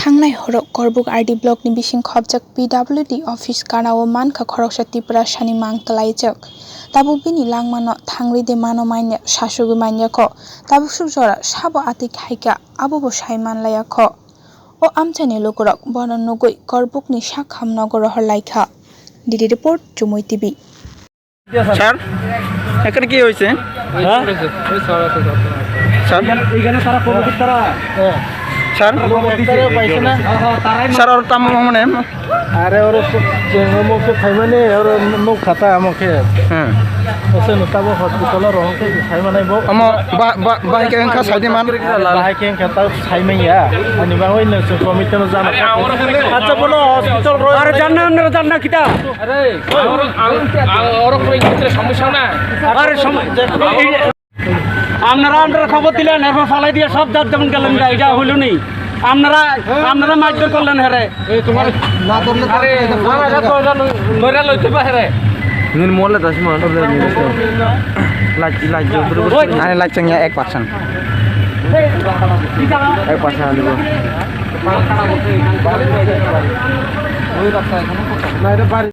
थांनाय हरो करबुक RD ब्लकनि बिसिं खबजाक PWD office कानाओ मानखा खरकसा तिप्रासानि मांग क्लाइजाक ताबुक बिनि लांमानो थांग्रिदे मानो माइन्या सासुगु माइन्याखो ताबुक सुजरा साबो आति खाइका आबोबो साइमानलायाखो ओ आमचाइनि लोकरक बन नगै करबुकनि साखाम नगर हरलाइखा डिडि रिपोर्ट जुमुई टीवी স্যার এখানে কি হয়েছে স্যার এখানে তারা কমিটির তারা স্যার স্যার ওর তাম মানে আরে ওর মুখে খাইমানে ওর মুখ খাতা আমাকে হ্যাঁ ওসে নতাবো হসপিটাল রংকে খাইমানাই বো আম বাহিকে এনকা সাইদে মান বাহিকে খাতা খাইমাইয়া আনি বা হইনো কমিটি ন জানা আচ্ছা বলো হসপিটাল রয় আরে জান্না কিটা আরে ওর কই কিছু সমস্যা না আরে আপনারা খবর দিলেন এরপর ফালাই দিয়ে সব দাঁত যেমন গেলেন এটা হইল নি আপনারা মারধর করলেন হেরে তোমার না ধরলে আরে ধরে লইতে পারে নুন মোলে 10 মিনিট লাইট আরে লাইট চাঙ্গা 1% 1% দিব ওই রাস্তা এখানে না এটা বাড়ি